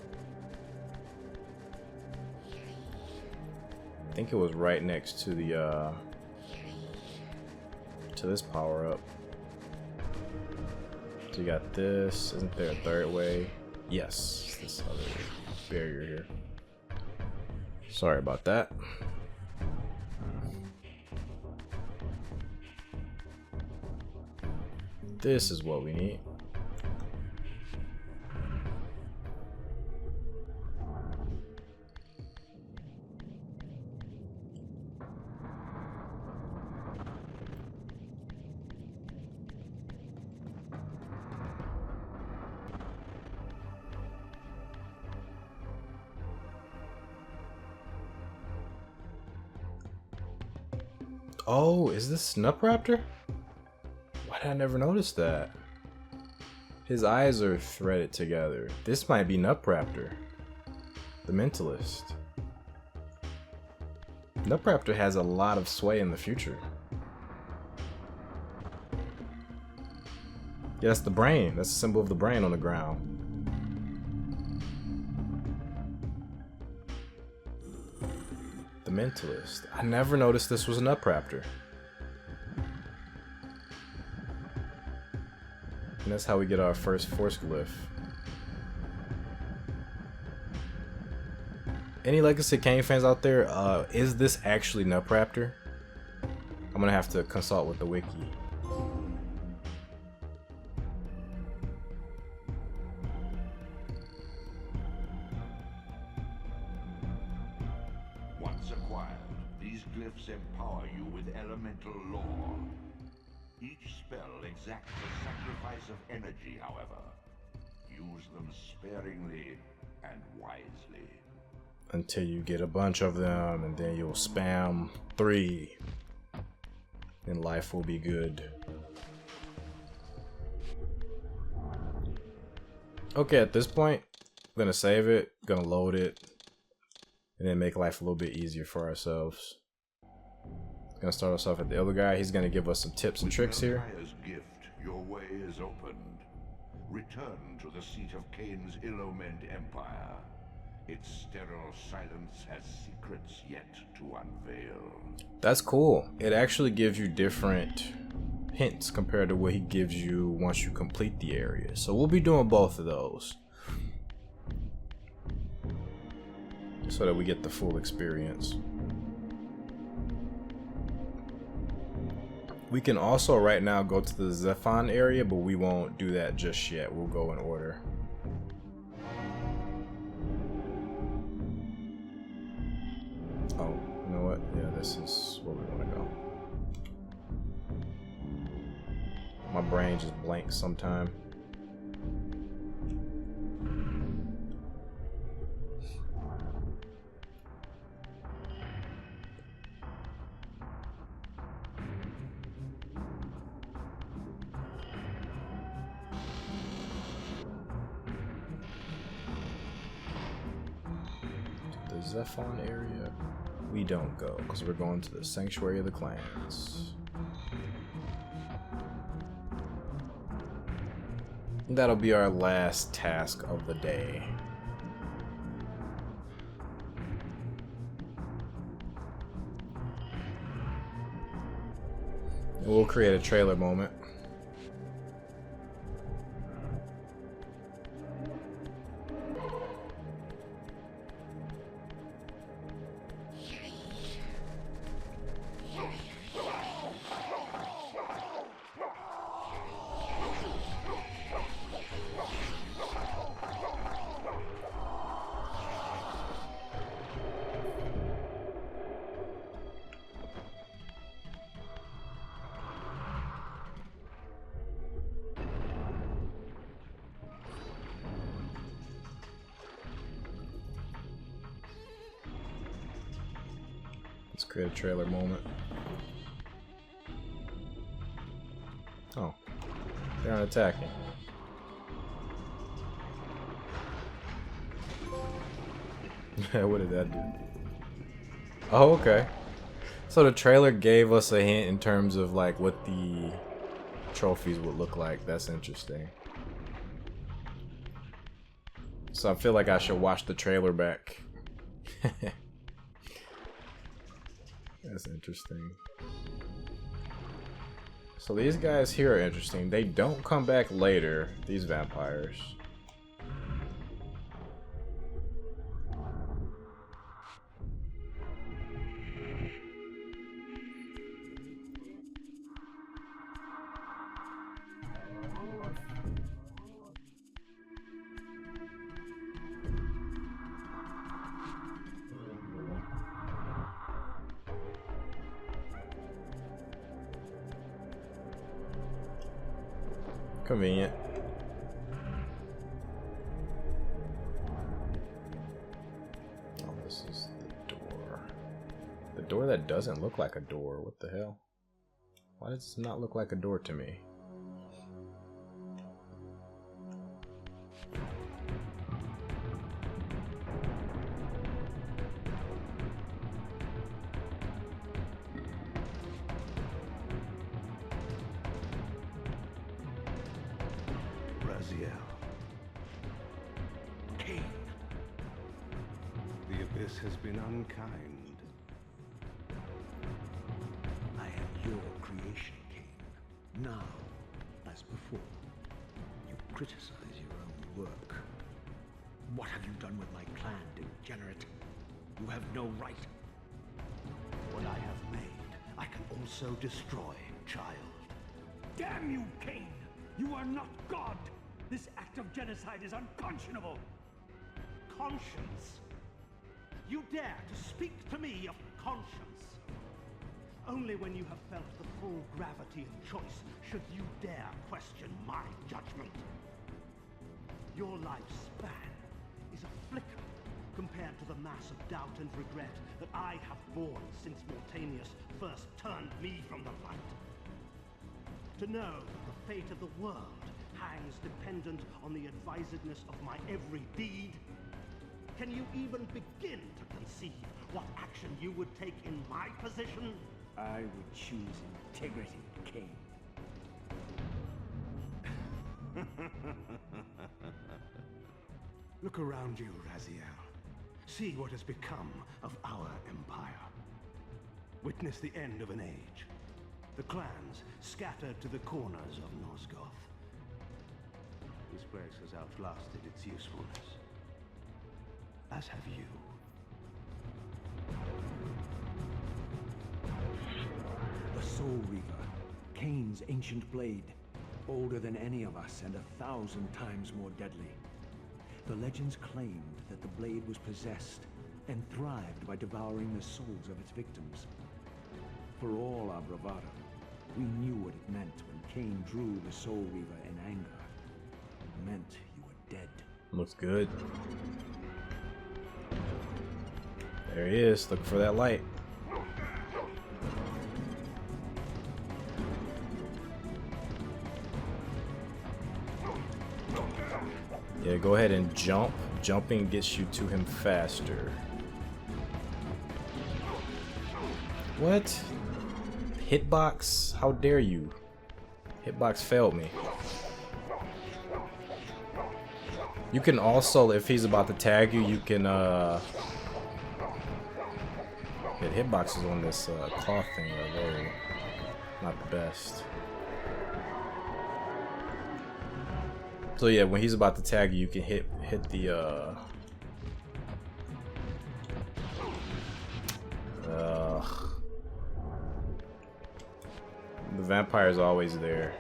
I think it was right next to the to this power up. So you got this. Isn't there a third way? Yes, this other barrier here. Sorry about that. This is what we need. Oh, is this Nupraptor? Why did I never notice that? His eyes are threaded together. This might be Nupraptor, the mentalist. Nupraptor has a lot of sway in the future. Yeah, that's the brain. That's the symbol of the brain on the ground. The mentalist. I never noticed this was a Nupraptor. And that's how we get our first force glyph. Any Legacy Kain fans out there, is this actually Nupraptor? I'm gonna have to consult with the wiki. Once acquired, these glyphs empower you with elemental lore. Each spell exacts a sacrifice of energy, however. Use them sparingly and wisely. Until you get a bunch of them, and then you'll spam 3. And life will be good. Okay, at this point, I'm gonna save it, gonna load it, and then make life a little bit easier for ourselves. Gonna start us off at the other guy. He's gonna give us some tips and tricks here. Melchiah's gift, your way is opened. Return to the seat of Kain's ill-omened empire. Its sterile silence has secrets yet to unveil. That's cool. It actually gives you different hints compared to what he gives you once you complete the area. So we'll be doing both of those, so that we get the full experience. We can also right now go to the Zephon area, but we won't do that just yet. We'll go in order. Oh, you know what? Yeah, this is where we want to go. My brain just blanks sometime. The Zephon area, we don't go because we're going to the Sanctuary of the Clans. That'll be our last task of the day. And we'll create a trailer moment. Let's create a trailer moment. Oh, they aren't attacking. What did that do? Oh, okay. So the trailer gave us a hint in terms of like what the trophies would look like. That's interesting. So I feel like I should watch the trailer back. That's interesting. So these guys here are interesting. They don't come back later, these vampires. Convenient. Oh, this is the door. The door that doesn't look like a door. What the hell? Why does this not look like a door to me? Raziel. Kain. The abyss has been unkind. I am your creation, Kain. Now, as before, you criticize your own work. What have you done with my clan, degenerate? You have no right. What I have made, I can also destroy, child. Damn you, Kain! You are not God! This act of genocide is unconscionable! Conscience? You dare to speak to me of conscience? Only when you have felt the full gravity of choice should you dare question my judgment. Your lifespan is a flicker compared to the mass of doubt and regret that I have borne since Mortanius first turned me from the light. To know that the fate of the world hangs dependent on the advisedness of my every deed? Can you even begin to conceive what action you would take in my position? I would choose integrity, Kain. Look around you, Raziel. See what has become of our empire. Witness the end of an age. The clans scattered to the corners of Nosgoth. This place has outlasted its usefulness. As have you. The Soul Reaver, Kain's ancient blade, older than any of us and 1,000 times more deadly. The legends claimed that the blade was possessed and thrived by devouring the souls of its victims. For all our bravado, we knew what it meant when Kain drew the Soul Reaver in anger. It meant you were dead. Looks good. There he is, looking for that light. Yeah, go ahead and jump. Jumping gets you to him faster. What? Hitbox? How dare you? Hitbox failed me. You can also, if he's about to tag you, you can hit hitboxes on this cloth thing, although not the best. So yeah, when he's about to tag you, you can hit the the vampire's always there.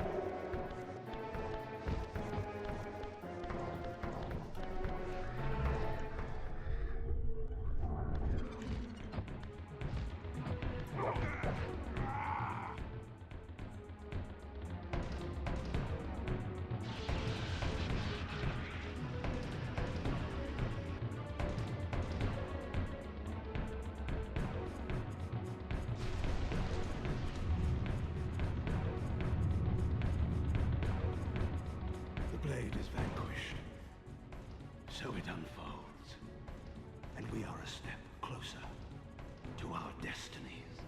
The blade is vanquished. So it unfolds. And we are a step closer to our destinies.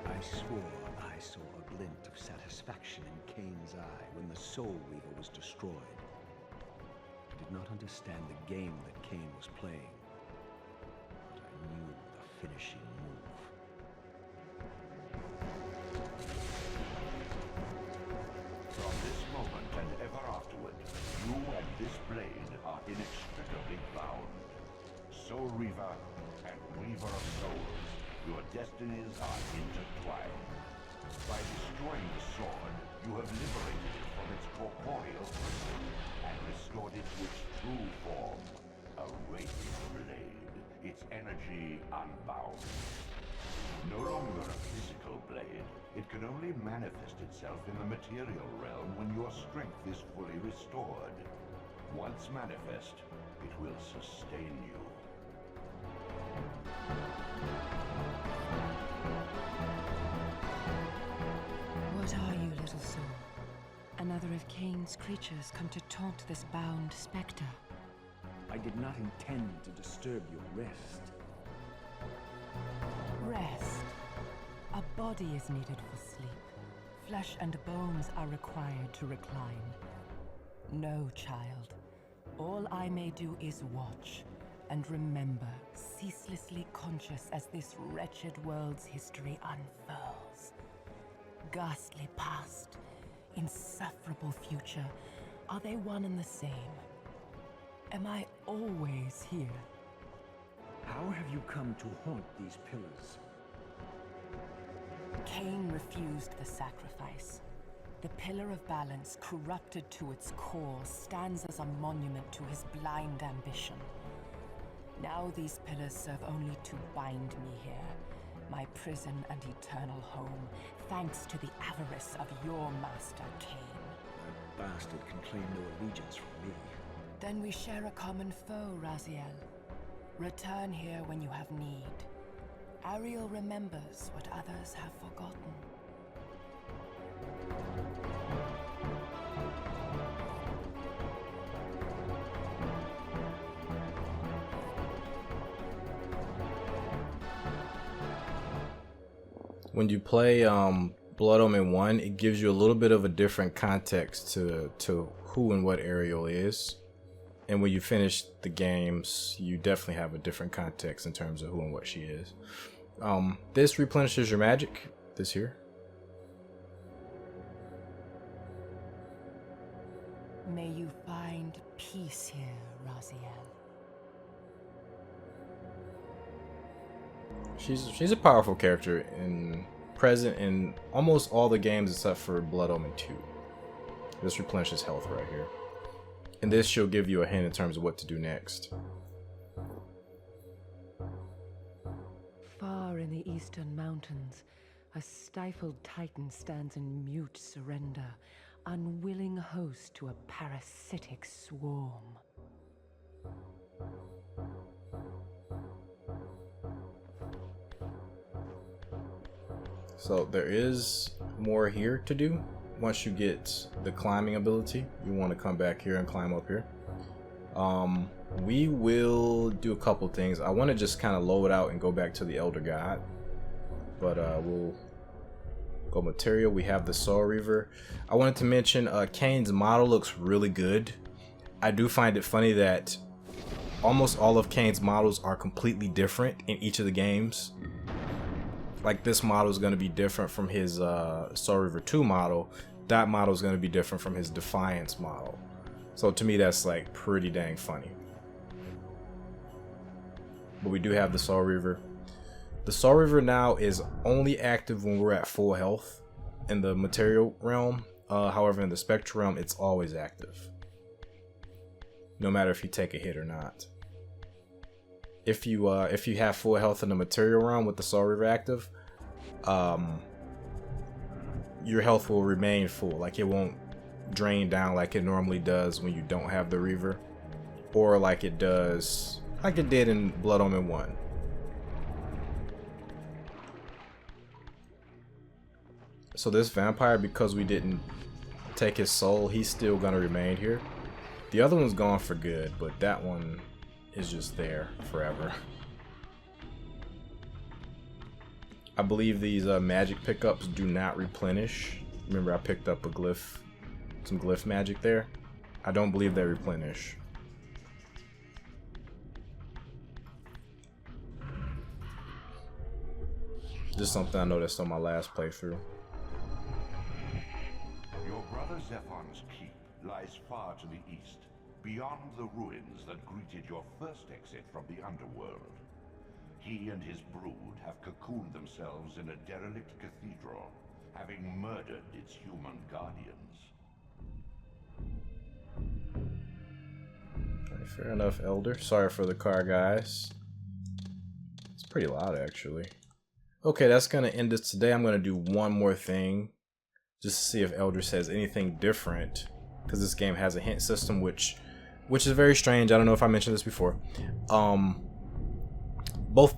I swore I saw a glint of satisfaction in Kain's eye when the Soul Reaver was destroyed. I did not understand the game that Kain was playing, but I knew the finishing move. From this moment and ever afterward, you and this blade are inextricably bound. Soul Reaver and Weaver of Souls, your destinies are intertwined. By destroying the sword, you have liberated it from its corporeal prison and restored it to its true form, a wraith blade, its energy unbound. No longer a physical blade, it can only manifest itself in the material realm when your strength is fully restored. Once manifest, it will sustain you. What are you, little soul? Another of Kain's creatures come to taunt this bound spectre. I did not intend to disturb your rest. Rest. A body is needed for sleep. Flesh and bones are required to recline. No, child. All I may do is watch and remember, ceaselessly conscious as this wretched world's history unfurls. Ghastly past, insufferable future, are they one and the same? Am I always here? How have you come to haunt these pillars? Kain refused the sacrifice. The pillar of balance, corrupted to its core, stands as a monument to his blind ambition. Now these pillars serve only to bind me here, my prison and eternal home, thanks to the avarice of your master, Kain. That bastard can claim no allegiance from me. Then we share a common foe, Raziel. Return here when you have need. Ariel remembers what others have forgotten. When you play Blood Omen 1, it gives you a little bit of a different context to who and what Ariel is. And when you finish the games, you definitely have a different context in terms of who and what she is. This replenishes your magic, this here. May you find peace here, Raziel. She's a powerful character and present in almost all the games except for Blood Omen 2. This replenishes health right here. And this she'll give you a hint in terms of what to do next. Far in the eastern mountains, a stifled titan stands in mute surrender, unwilling host to a parasitic swarm. So there is more here to do. Once you get the climbing ability, you want to come back here and climb up here. We will do a couple things. I want to just kind of load out and go back to the Elder God, but we'll go material. We have the Soul Reaver. I wanted to mention Kain's model looks really good. I do find it funny that almost all of Kain's models are completely different in each of the games. Like this model is going to be different from his Soul Reaver 2 model. That model is going to be different from his Defiance model. So to me, that's like pretty dang funny. But we do have the Soul Reaver. The Soul Reaver now is only active when we're at full health in the material realm. However, in the spectral realm, it's always active, no matter if you take a hit or not. If you have full health in the material realm with the Soul Reaver active, your health will remain full. Like it won't drain down like it normally does when you don't have the Reaver, or like it does, like it did in Blood Omen 1. So this vampire, because we didn't take his soul, he's still gonna remain here. The other one's gone for good, but that one is just there forever. I believe these magic pickups do not replenish. Remember, I picked up a glyph, some glyph magic there. I don't believe they replenish. Just something I noticed on my last playthrough. Your brother Zephon's keep lies far to the east, beyond the ruins that greeted your first exit from the Underworld. He and his brood have cocooned themselves in a derelict cathedral, having murdered its human guardians. Okay, fair enough, Elder. Sorry for the car, guys. It's pretty loud, actually. Okay, that's going to end us today. I'm going to do one more thing just to see if Elder says anything different, because this game has a hint system, which is very strange. I don't know if I mentioned this before. Both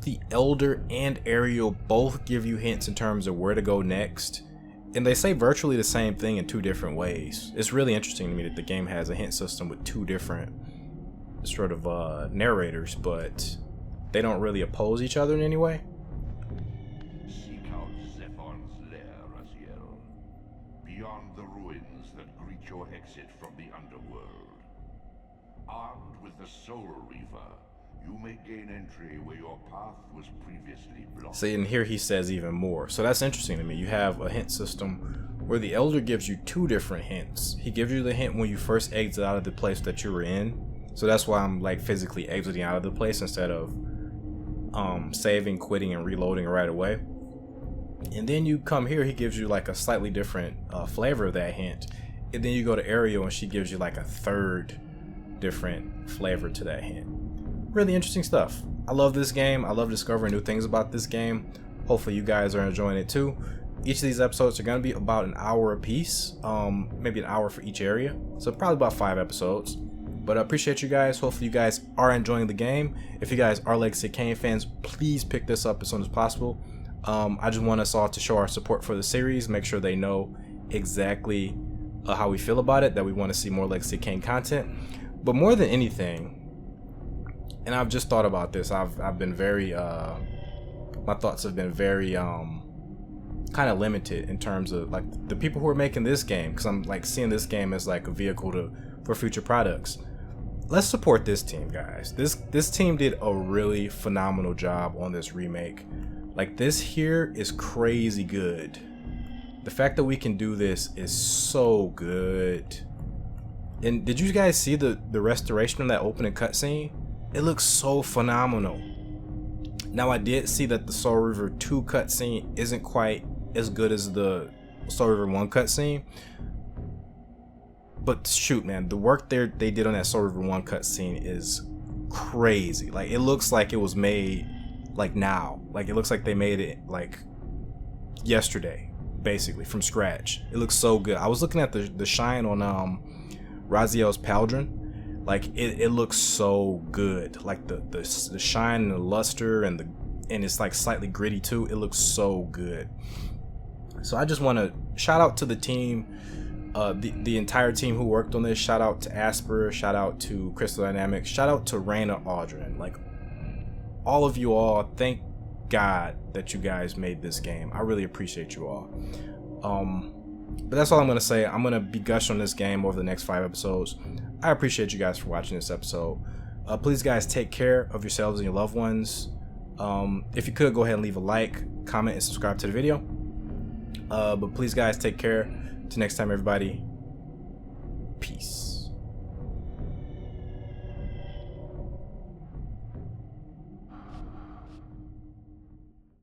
the Elder and Ariel both give you hints in terms of where to go next, and they say virtually the same thing in two different ways. It's really interesting to me that the game has a hint system with two different sort of narrators, but they don't really oppose each other in any way. Seek out Zephon's lair, Raziel, beyond the ruins that greet your exit from the Underworld. Armed with the Soul Reaver, you may gain entry where your path was previously blocked. See, and here he says even more. So that's interesting to me. You have a hint system where the Elder gives you two different hints. He gives you the hint when you first exit out of the place that you were in. So that's why I'm like physically exiting out of the place instead of saving, quitting, and reloading right away. And then you come here, he gives you like a slightly different flavor of that hint. And then you go to Ariel and she gives you like a third different flavor to that hint. Really interesting stuff. I love this game. I love discovering new things about this game. Hopefully you guys are enjoying it too. Each of these episodes are going to be about an hour a piece, maybe an hour for each area, so probably about 5 episodes. But I appreciate you guys. Hopefully you guys are enjoying the game. If you guys are Legacy of Kain fans, please pick this up as soon as possible. I just want us all to show our support for the series, make sure they know exactly how we feel about it, that we want to see more Legacy of Kain content. But more than anything, and I've just thought about this, I've been very my thoughts have been very kind of limited in terms of like the people who are making this game, because I'm like seeing this game as like a vehicle for future products. Let's support this team, guys. This team did a really phenomenal job on this remake. Like, this here is crazy good. The fact that we can do this is so good. And did you guys see the restoration of that opening cutscene? It looks so phenomenal. Now, I did see that the Soul Reaver 2 cutscene isn't quite as good as the Soul Reaver 1 cutscene. But shoot, man, the work they did on that Soul Reaver 1 cutscene is crazy. Like, it looks like it was made like now. Like, it looks like they made it like yesterday, basically, from scratch. It looks so good. I was looking at the shine on Raziel's Pauldron. Like, it looks so good. Like the shine and the luster and it's like slightly gritty too. It looks so good. So I just want to shout out to the team, the entire team who worked on this. Shout out to Asper, shout out to Crystal Dynamics, shout out to Raina Aldrin. Like, all of you all, thank God that you guys made this game. I really appreciate you all. But that's all I'm gonna say. I'm gonna be gushing on this game over the next 5 episodes. I appreciate you guys for watching this episode. Please, guys, take care of yourselves and your loved ones. If you could, go ahead and leave a like, comment, and subscribe to the video. But please, guys, take care. Till next time, everybody. Peace.